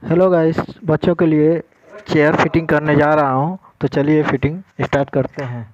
Hello guys, बच्चों के लिए चेयर फिटिंग करने जा रहा हूँ। तो चलिए फिटिंग स्टार्ट करते हैं।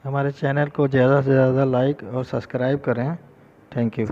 हमारे चैनल को ज़्यादा से ज़्यादा लाइक और सब्सक्राइब करें। Thank you.